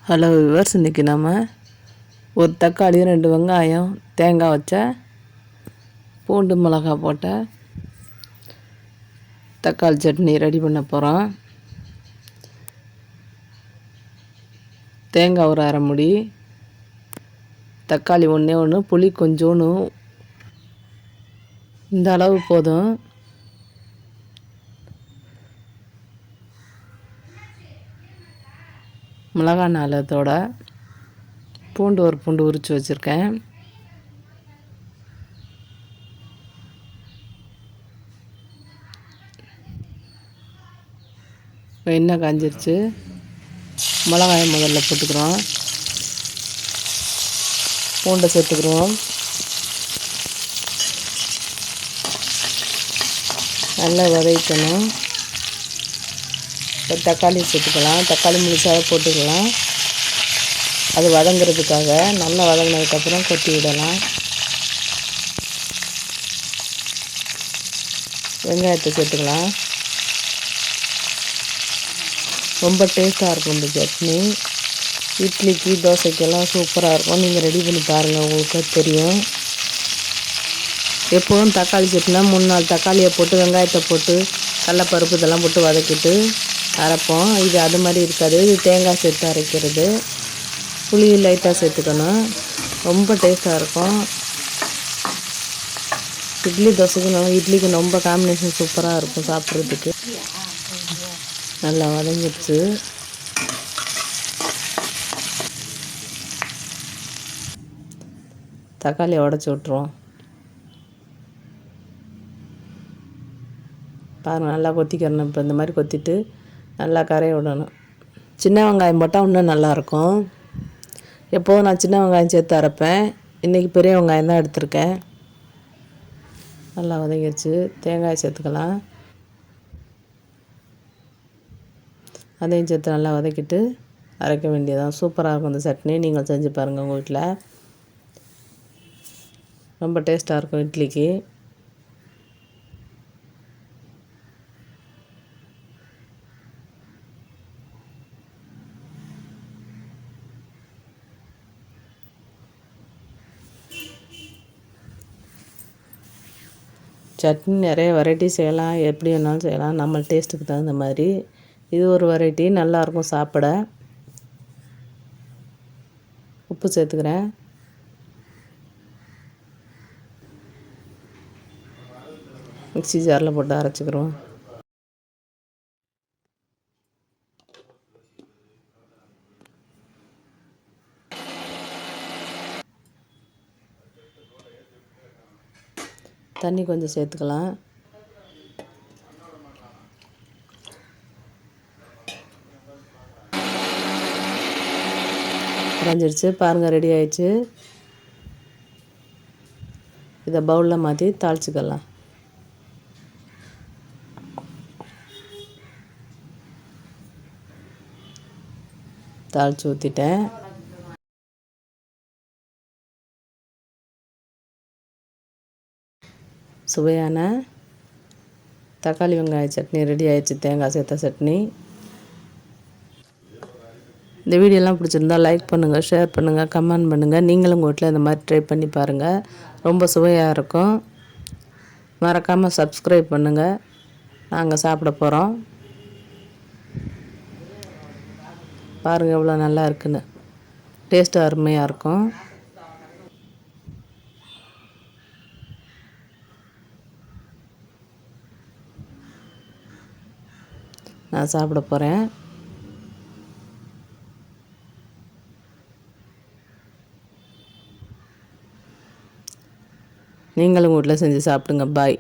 Hello viewers, இன்றைக்கி நம்ம ஒரு தக்காளி 2 வெங்காயம் தேங்காய் வச்ச பூண்டு மிளகா போட்ட தக்காளி சட்னி ரெடி பண்ண போகிறோம். தேங்காய் ஒரு அரை மூடி, தக்காளி ஒன்று, புளி கொஞ்சோன்னு, இந்த அளவு போதும். மிளகாய் நாளத்தோட பூண்டு ஒரு பூண்டு உரித்து வச்சுருக்கேன். எண்ணெய் காஞ்சிருச்சு. மிளகாயை முதல்ல போட்டுக்கிறோம். பூண்டை சேர்த்துக்கிறோம். நல்லா வதக்கணும். இப்போ தக்காளி சேர்த்துக்கலாம். தக்காளி முழுசாக போட்டுக்கலாம். அது வதங்கிறதுக்காக நல்லா வதங்கினதுக்கப்புறம் கொத்தி விடலாம். வெங்காயத்தை சேர்த்துக்கலாம். ரொம்ப டேஸ்ட்டாக இருக்கும் இந்த சட்னி. இட்லிக்கு தோசைக்கெல்லாம் சூப்பராக இருக்கும். நீங்கள் ரெடி பண்ணி பாருங்கள், உங்களுக்கு தெரியும். எப்போதும் தக்காளி சட்னினா 3-4 தக்காளியை போட்டு வெங்காயத்தை போட்டு கடலப்பருப்பு இதெல்லாம் போட்டு வதக்கிட்டு அரைப்போம். இது அது மாதிரி இருக்காது. இது தேங்காய் சேர்த்து அரைக்கிறது. புளி லைட்டாக சேர்த்துக்கணும். ரொம்ப டேஸ்ட்டாக இருக்கும். இட்லி தோசைக்கு இட்லிக்கு ரொம்ப காம்பினேஷன் சூப்பராக இருக்கும் சாப்பிட்றதுக்கு. நல்லா வதங்கிடுச்சு. தக்காளியை உடச்சி விட்ருவோம். பாருங்கள், நல்லா கொத்திக்கிறணும். இப்போ இந்த மாதிரி கொத்திட்டு நல்லா கரைய விடணும். சின்ன வெங்காயம் போட்டால் இன்னும் நல்லாயிருக்கும். எப்போதும் நான் சின்ன வெங்காயம் சேர்த்து அரைப்பேன். இன்றைக்கி பெரிய வெங்காயம் தான் எடுத்திருக்கேன். நல்லா வதங்கிடுச்சு. தேங்காய் சேர்த்துக்கலாம். அதையும் சேர்த்து நல்லா வதக்கிட்டு அரைக்க வேண்டியதான். சூப்பராக இருக்கும் இந்த சட்னி. நீங்கள் செஞ்சு பாருங்கள் உங்கள் வீட்டில். ரொம்ப டேஸ்ட்டாக இருக்கும் இட்லிக்கு. சட்னி நிறைய வெரைட்டி செய்யலாம். எப்படி வேணாலும் செய்யலாம். நம்ம டேஸ்ட்டுக்கு தகுந்த மாதிரி. இது ஒரு வெரைட்டி, நல்லாயிருக்கும் சாப்பிட. உப்பு சேர்த்துக்கிறேன். மிக்ஸி ஜாரில் போட்டு அரைச்சிக்கிறோம். தண்ணி கொஞ்சம் சேர்த்துக்கலாம். அரைஞ்சிடுச்சு. பாருங்கள், ரெடி ஆயிடுச்சு. இதை பவுலில் மாற்றி தாளிச்சிக்கலாம். தாளித்து ஊற்றிட்டேன். சுவையான தக்காளி வெங்காய சட்னி ரெடி ஆயிடுச்சு. தேங்காய் சேர்த்த சட்னி. இந்த வீடியோலாம் பிடிச்சிருந்தா லைக் பண்ணுங்கள், ஷேர் பண்ணுங்கள், கமெண்ட் பண்ணுங்கள். நீங்களும் உங்கள் வீட்டில் இந்த மாதிரி ட்ரை பண்ணி பாருங்கள். ரொம்ப சுவையாக இருக்கும். மறக்காமல் சப்ஸ்கிரைப் பண்ணுங்கள். நாங்கள் சாப்பிட போகிறோம். பாருங்கள் எவ்வளோ நல்லா இருக்குன்னு. டேஸ்ட்டு அருமையாக இருக்கும். நான் சாப்பிட போகிறேன். நீங்களும் வீட்டில் செஞ்சு சாப்பிடுங்க. பாய்.